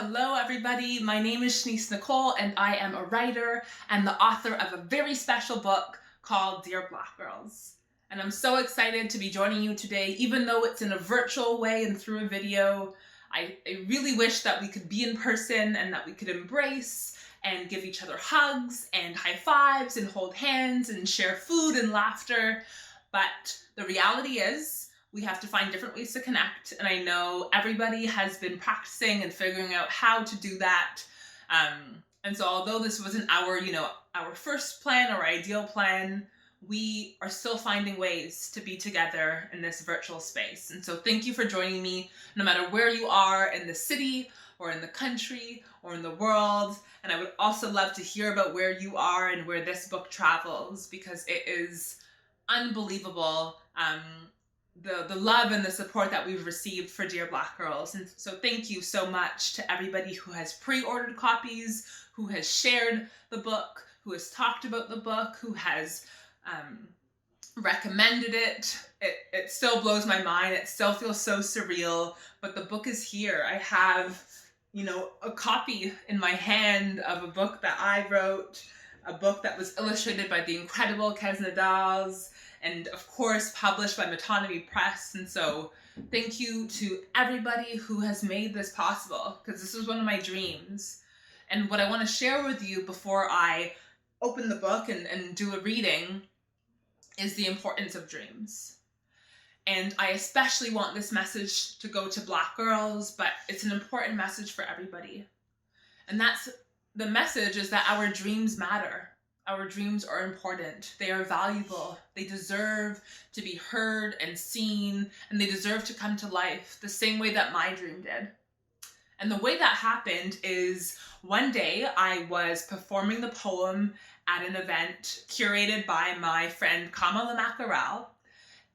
Hello everybody, my name is Shanice Nicole and I am a writer and the author of a very special book called Dear Black Girls. And I'm so excited to be joining you today, even though it's in a virtual way and through a video. I really wish that we could be in person and that we could embrace and give each other hugs and high fives and hold hands and share food and laughter. But the reality is, we have to find different ways to connect, and I know everybody has been practicing and figuring out how to do that. And so although this wasn't our first plan or ideal plan, we are still finding ways to be together in this virtual space. And so thank you for joining me, no matter where you are in the city or in the country or in the world. And I would also love to hear about where you are and where this book travels, because it is unbelievable. The love and the support that we've received for Dear Black Girls. And so thank you so much to everybody who has pre-ordered copies, who has shared the book, who has talked about the book, who has recommended it. It still blows my mind. It still feels so surreal, but the book is here. I have, a copy in my hand of a book that I wrote, a book that was illustrated by the incredible Kez Nadals, and of course published by Metonymy Press. And so thank you to everybody who has made this possible, because this was one of my dreams. And what I want to share with you before I open the book and do a reading is the importance of dreams. And I especially want this message to go to Black girls, but it's an important message for everybody. And that's the message, is that our dreams matter. Our dreams are important. They are valuable. They deserve to be heard and seen, and they deserve to come to life the same way that my dream did. And the way that happened is, one day I was performing the poem at an event curated by my friend Kamala Mackerel.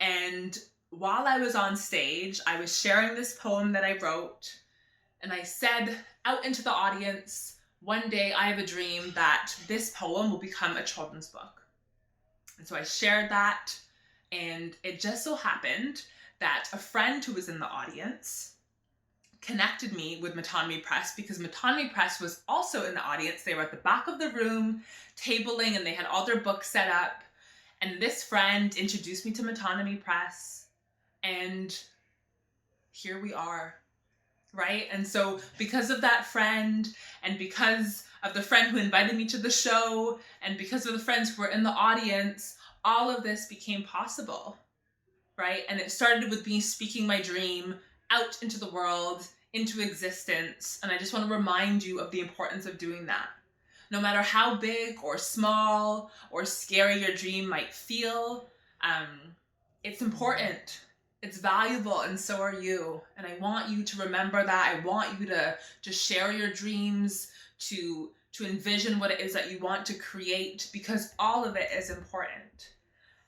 And while I was on stage, I was sharing this poem that I wrote, and I said out into the audience, one day I have a dream that this poem will become a children's book. And so I shared that, and it just so happened that a friend who was in the audience connected me with Metonymy Press, because Metonymy Press was also in the audience. They were at the back of the room, tabling, and they had all their books set up. And this friend introduced me to Metonymy Press, and here we are. Right? And so because of that friend, and because of the friend who invited me to the show, and because of the friends who were in the audience, all of this became possible, right? And it started with me speaking my dream out into the world, into existence. And I just want to remind you of the importance of doing that. No matter how big or small or scary your dream might feel, it's important. It's valuable, and so are you. And I want you to remember that. I want you to share your dreams, to envision what it is that you want to create, because all of it is important.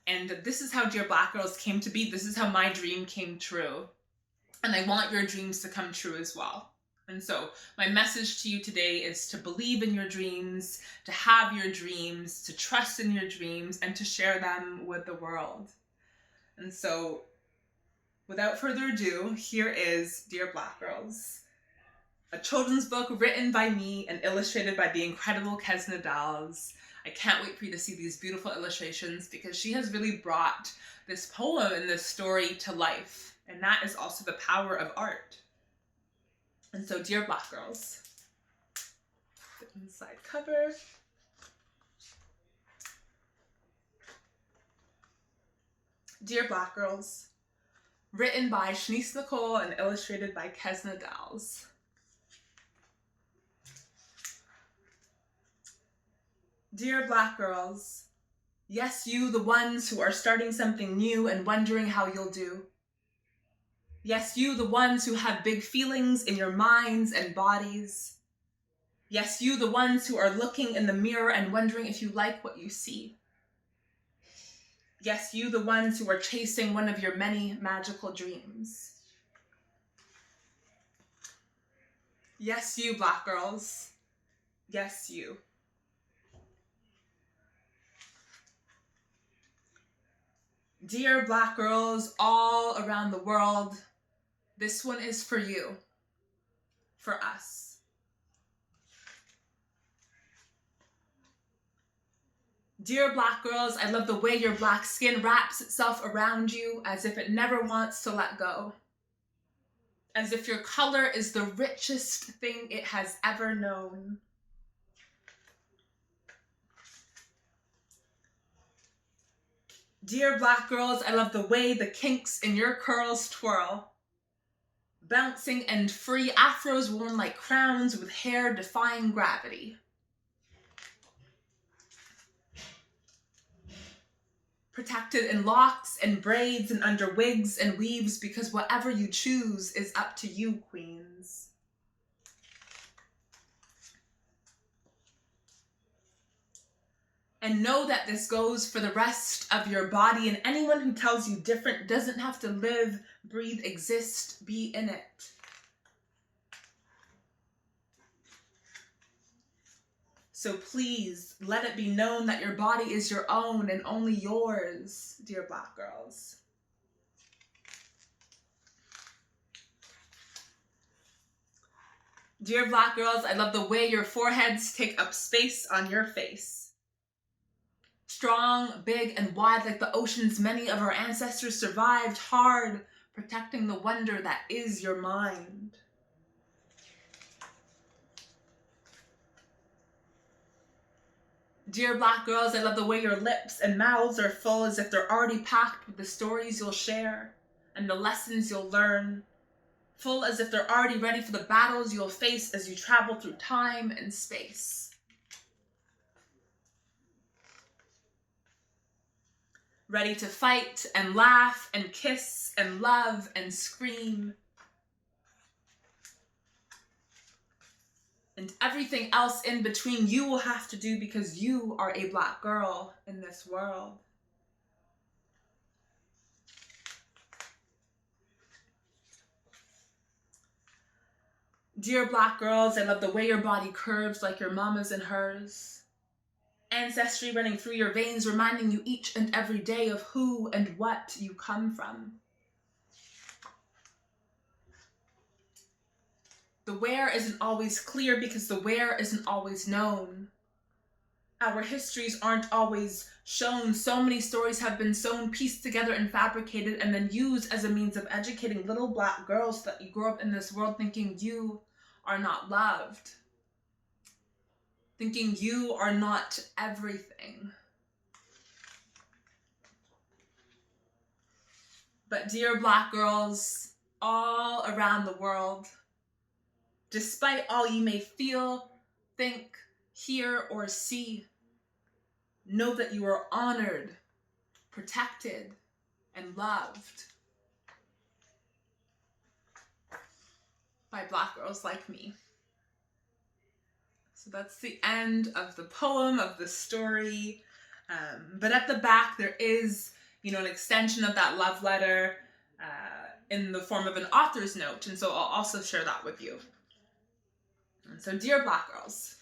And this is how Dear Black Girls came to be. This is how my dream came true. And I want your dreams to come true as well. And so my message to you today is to believe in your dreams, to have your dreams, to trust in your dreams, and to share them with the world. And so, without further ado, here is Dear Black Girls, a children's book written by me and illustrated by the incredible Kez Nadals. I can't wait for you to see these beautiful illustrations, because she has really brought this poem and this story to life. And that is also the power of art. And so, Dear Black Girls, the inside cover. Dear Black Girls, written by Shanice Nicole and illustrated by Kez Nadals. Dear Black Girls, yes, you, the ones who are starting something new and wondering how you'll do. Yes, you, the ones who have big feelings in your minds and bodies. Yes, you, the ones who are looking in the mirror and wondering if you like what you see. Yes, you, the ones who are chasing one of your many magical dreams. Yes, you, Black girls. Yes, you. Dear Black girls all around the world, this one is for you, for us. Dear Black girls, I love the way your black skin wraps itself around you as if it never wants to let go. As if your color is the richest thing it has ever known. Dear Black girls, I love the way the kinks in your curls twirl. Bouncing and free afros worn like crowns with hair defying gravity. Protected in locks and braids and under wigs and weaves, because whatever you choose is up to you, queens. And know that this goes for the rest of your body, and anyone who tells you different doesn't have to live, breathe, exist, be in it. So please, let it be known that your body is your own and only yours, dear Black girls. Dear Black girls, I love the way your foreheads take up space on your face. Strong, big, and wide like the oceans many of our ancestors survived hard, protecting the wonder that is your mind. Dear Black girls, I love the way your lips and mouths are full as if they're already packed with the stories you'll share and the lessons you'll learn. Full as if they're already ready for the battles you'll face as you travel through time and space. Ready to fight and laugh and kiss and love and scream. And everything else in between you will have to do because you are a Black girl in this world. Dear Black girls, I love the way your body curves like your mama's and hers. Ancestry running through your veins, reminding you each and every day of who and what you come from. The where isn't always clear because the where isn't always known. Our histories aren't always shown. So many stories have been sewn, pieced together, and fabricated, and then used as a means of educating little Black girls so that you grow up in this world thinking you are not loved. Thinking you are not everything. But dear Black girls, all around the world, despite all you may feel, think, hear, or see, know that you are honored, protected, and loved by Black girls like me. So that's the end of the poem, of the story. But at the back, there is, an extension of that love letter in the form of an author's note. And so I'll also share that with you. And so, dear Black girls,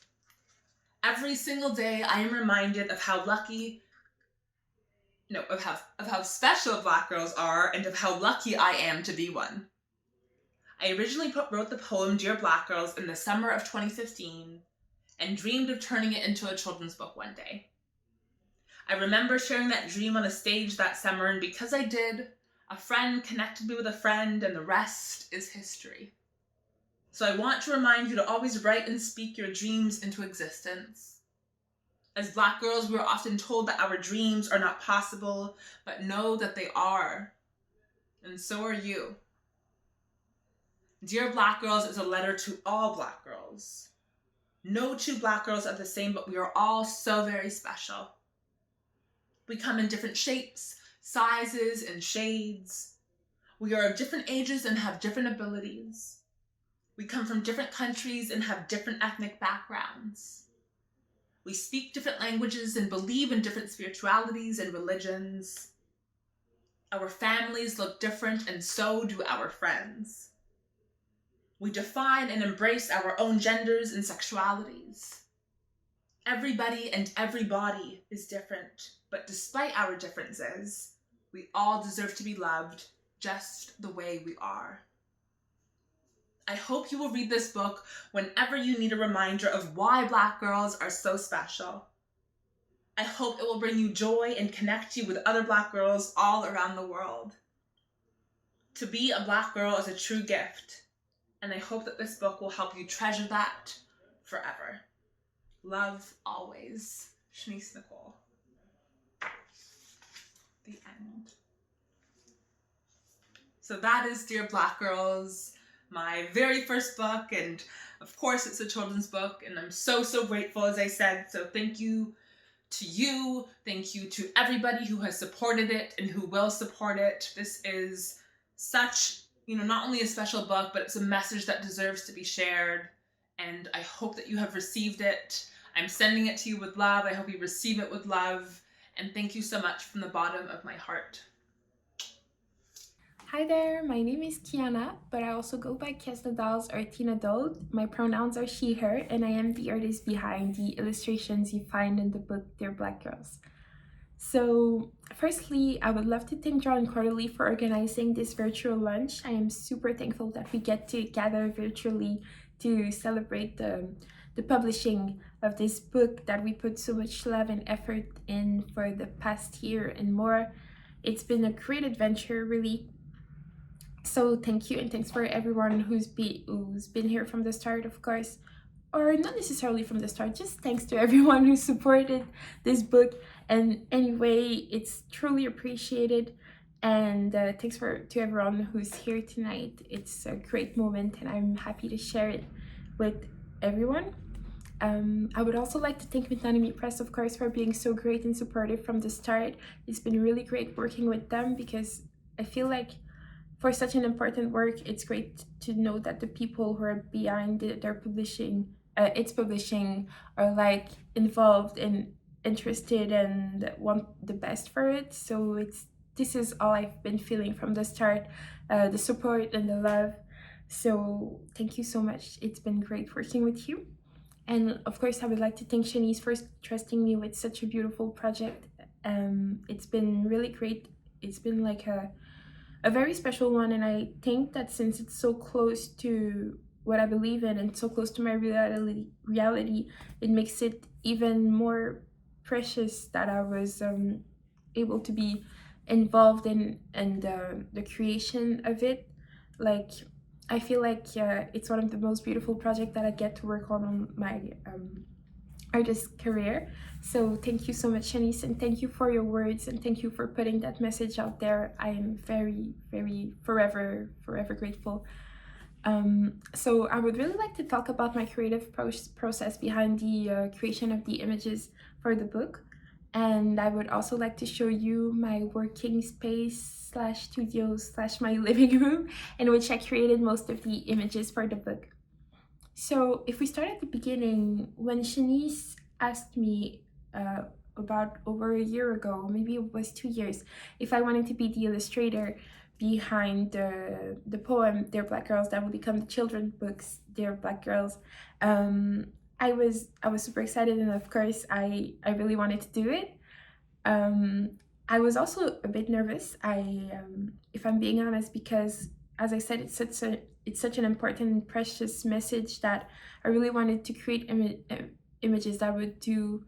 every single day I am reminded of how of how special Black girls are and of how lucky I am to be one. I originally wrote the poem Dear Black Girls in the summer of 2015 and dreamed of turning it into a children's book one day. I remember sharing that dream on a stage that summer, and because I did, a friend connected me with a friend, and the rest is history. So I want to remind you to always write and speak your dreams into existence. As Black girls, we are often told that our dreams are not possible, but know that they are. And so are you. Dear Black Girls is a letter to all Black girls. No two Black girls are the same, but we are all so very special. We come in different shapes, sizes, and shades. We are of different ages and have different abilities. We come from different countries and have different ethnic backgrounds. We speak different languages and believe in different spiritualities and religions. Our families look different, and so do our friends. We define and embrace our own genders and sexualities. Everybody and everybody is different, but despite our differences, we all deserve to be loved just the way we are. I hope you will read this book whenever you need a reminder of why Black girls are so special. I hope it will bring you joy and connect you with other Black girls all around the world. To be a Black girl is a true gift, and I hope that this book will help you treasure that forever. Love always, Shanice Nicole. The end. So that is Dear Black Girls, my very first book, and of course it's a children's book, and I'm so grateful, as I said. So thank you to you, thank you to everybody who has supported it and who will support it. This is such, not only a special book, but it's a message that deserves to be shared, and I hope that you have received it. I'm sending it to you with love. I hope you receive it with love, and thank you so much from the bottom of my heart. Hi there, my name is Kiana, but I also go by Kiesna Dolls or Tina Doll. My pronouns are she, her, and I am the artist behind the illustrations you find in the book Dear Black Girls. So, firstly, I would love to thank Drawn Quarterly for organizing this virtual lunch. I am super thankful that we get to gather virtually to celebrate the publishing of this book that we put so much love and effort in for the past year and more. It's been a great adventure, really. So thank you, and thanks for everyone who's been here from the start, of course, or not necessarily from the start. Just thanks to everyone who supported this book. And anyway, it's truly appreciated. And thanks to everyone who's here tonight. It's a great moment, and I'm happy to share it with everyone. I would also like to thank Metonymy Press, of course, for being so great and supportive from the start. It's been really great working with them, because I feel like for such an important work, it's great to know that the people who are behind their publishing, its publishing, are like involved and interested and want the best for it. So this is all I've been feeling from the start, the support and the love. So thank you so much. It's been great working with you. And of course, I would like to thank Shanice for trusting me with such a beautiful project. It's been really great. It's been like a very special one, and I think that since it's so close to what I believe in and so close to my reality, it makes it even more precious that I was able to be involved in the creation of it. Like, I feel like it's one of the most beautiful projects that I get to work on my artist career. So thank you so much, Shanice, and thank you for your words, and thank you for putting that message out there. I am very, very forever grateful. So I would really like to talk about my creative process behind the creation of the images for the book. And I would also like to show you my working space / studio / my living room, in which I created most of the images for the book. So if we start at the beginning, when Shanice asked me about over a year ago, maybe it was 2 years, if I wanted to be the illustrator behind the poem Dear Black Girls that will become the children's books Dear Black Girls, I was super excited, and of course I really wanted to do it. I was also a bit nervous, if I'm being honest, because as I said, it's such an important and precious message that I really wanted to create images that would do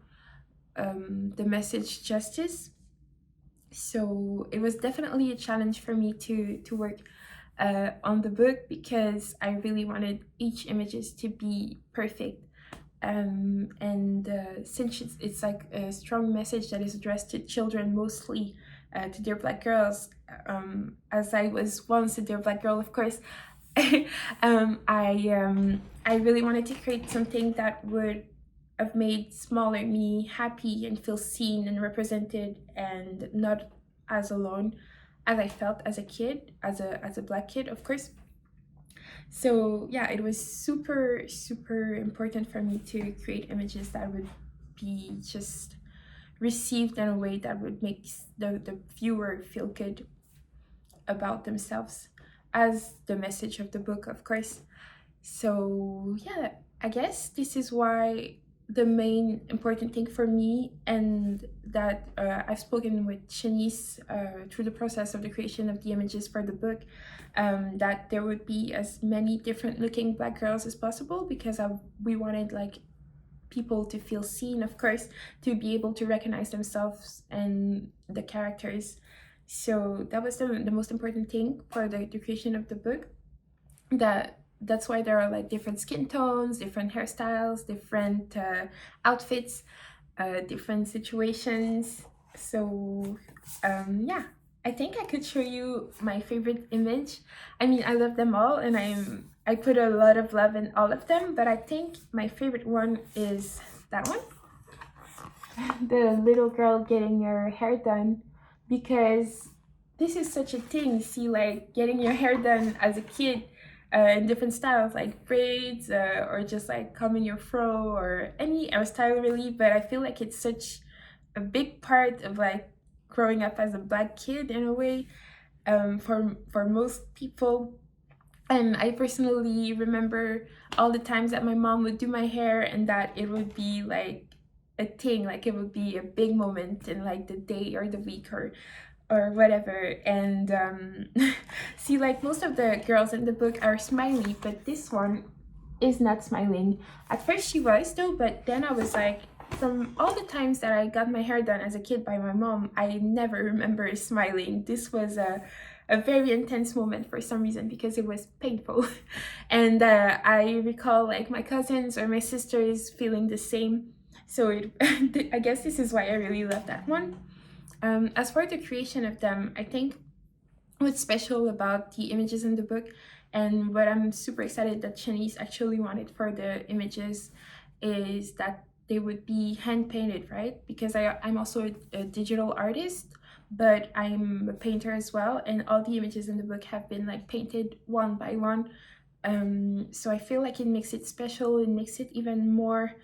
the message justice. So it was definitely a challenge for me to work on the book, because I really wanted each images to be perfect. And since it's like a strong message that is addressed to children, mostly to Dear Black Girls, as I was once a Dear Black Girl, of course, I really wanted to create something that would have made smaller me happy and feel seen and represented, and not as alone as I felt as a kid, as a Black kid, of course. So yeah, it was super important for me to create images that would be just received in a way that would make the viewer feel good about themselves, as the message of the book, of course. So yeah, I guess this is why the main important thing for me, and that I've spoken with Shanice through the process of the creation of the images for the book, that there would be as many different looking Black girls as possible, because we wanted like people to feel seen, of course, to be able to recognize themselves and the characters. So that was the most important thing for the creation of the book. That's why there are like different skin tones, different hairstyles, different outfits, different situations. So yeah, I think I could show you my favorite image. I mean, I love them all, and I put a lot of love in all of them, but I think my favorite one is that one, the little girl getting her hair done, because this is such a thing. See, like getting your hair done as a kid, in different styles like braids, or just like combing your fro or any hairstyle really. But I feel like it's such a big part of like growing up as a black kid in a way, for most people. And I personally remember all the times that my mom would do my hair, and that it would be like a thing, like it would be a big moment in like the day or the week or whatever. And see, like most of the girls in the book are smiley, but this one is not smiling. At first she was though, but then I was like, from all the times that I got my hair done as a kid by my mom, I never remember smiling. This was a very intense moment for some reason, because it was painful. And I recall like my cousins or my sisters feeling the same. So I guess this is why I really love that one. As for the creation of them, I think what's special about the images in the book, and what I'm super excited that Shanice actually wanted for the images, is that they would be hand painted, right? Because I'm also a digital artist, but I'm a painter as well, and all the images in the book have been like painted one by one. So I feel like it makes it special. It makes it even more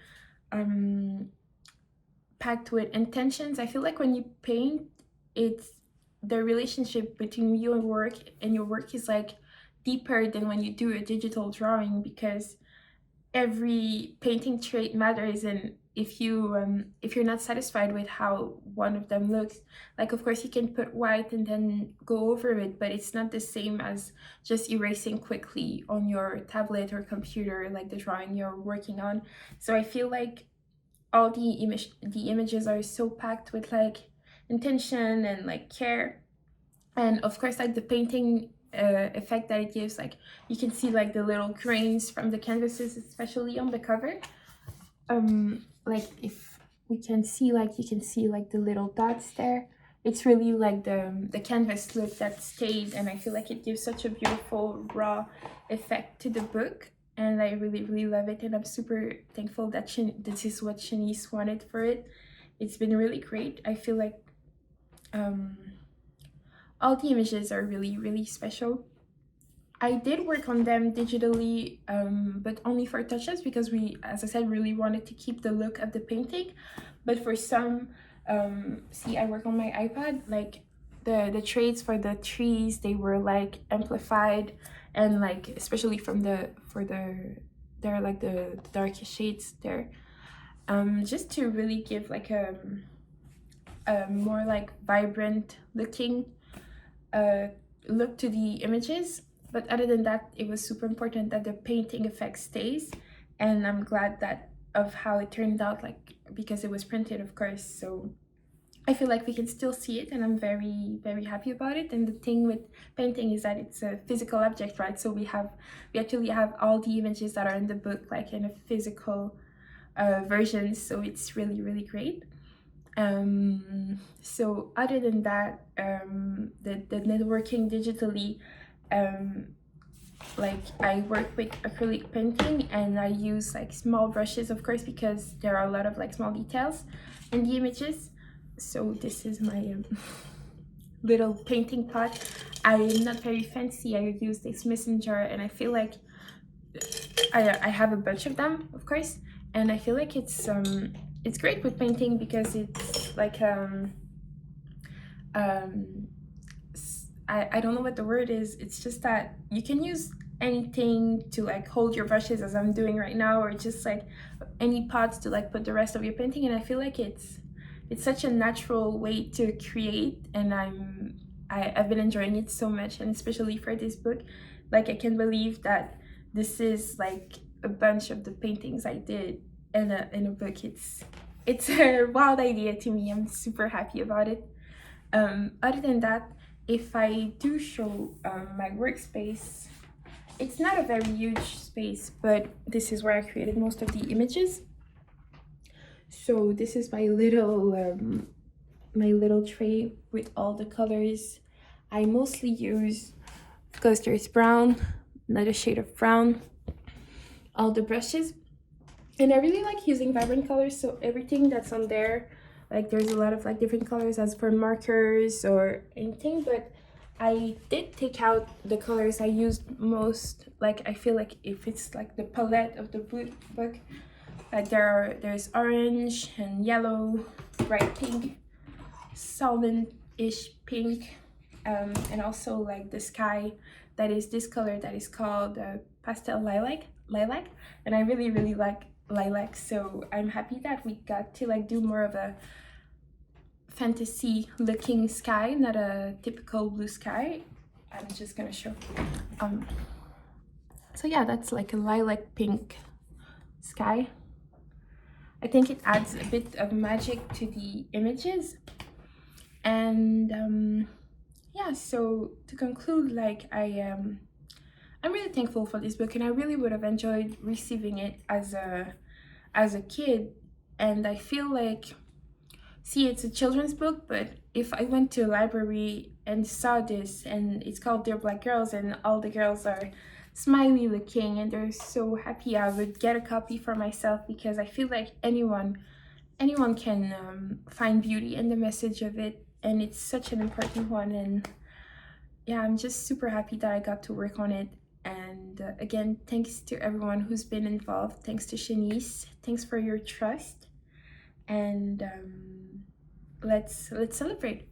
packed with intentions. I feel like when you paint, it's the relationship between you and your work is like deeper than when you do a digital drawing, because every painting trait matters. And if you're not satisfied with how one of them looks, like of course you can put white and then go over it, but it's not the same as just erasing quickly on your tablet or computer, like the drawing you're working on. So I feel like all the images are so packed with like intention and like care. And of course, like the painting effect that it gives, like you can see like the little grains from the canvases, especially on the cover. Like if we can see, like you can see like the little dots there. It's really like the canvas look that stayed, and I feel like it gives such a beautiful raw effect to the book. And I really, really love it, and I'm super thankful that this is what Shanice wanted for it. It's been really great. I feel like all the images are really, really special. I did work on them digitally, but only for touches, because we, as I said, really wanted to keep the look of the painting. But for some, see, I work on my iPad, like the traits for the trees, they were like amplified, and like especially there are like the darkest shades there, just to really give like a more like vibrant looking look to the images. But other than that, it was super important that the painting effect stays, and I'm glad that of how it turned out, like because it was printed, of course. So I feel like we can still see it, and I'm very, very happy about it. And the thing with painting is that it's a physical object, right? So we actually have all the images that are in the book like in a physical version. So it's really, really great. So other than that, the networking digitally, like I work with acrylic painting, and I use like small brushes, of course, because there are a lot of like small details in the images. So this is my little painting pot. I'm not very fancy. I use this mason jar, and I feel like I have a bunch of them, of course, and I feel like it's great with painting, because it's like I don't know what the word is. It's just that you can use anything to like hold your brushes, as I'm doing right now, or just like any pots to like put the rest of your painting. And I feel like it's such a natural way to create, and I've been enjoying it so much. And especially for this book, like I can't believe that this is like a bunch of the paintings I did in a book. It's a wild idea to me. I'm super happy about it. Other than that, if I do show my workspace, it's not a very huge space, but this is where I created most of the images. So this is my little tray with all the colors. I mostly use, because there's brown, another shade of brown, all the brushes. And I really like using vibrant colors, so everything that's on there, like there's a lot of like different colors as for markers or anything, but I did take out the colors I used most. Like I feel like if it's like the palette of the book, like there's orange and yellow, bright pink, salmon-ish pink, and also like the sky that is this color that is called pastel lilac, and I really like lilac, so I'm happy that we got to like do more of a fantasy looking sky, not a typical blue sky. I'm just gonna show. So yeah, that's like a lilac pink sky. I think it adds a bit of magic to the images. And yeah, so to conclude, like I'm really thankful for this book, and I really would have enjoyed receiving it as a kid. And I feel like, see, it's a children's book, but if I went to a library and saw this, and it's called Dear Black Girls, and all the girls are smiley looking and they're so happy, I would get a copy for myself, because I feel like anyone can find beauty in the message of it, and it's such an important one. And yeah, I'm just super happy that I got to work on it. And again, thanks to everyone who's been involved. Thanks to Shanice. Thanks for your trust. And let's celebrate.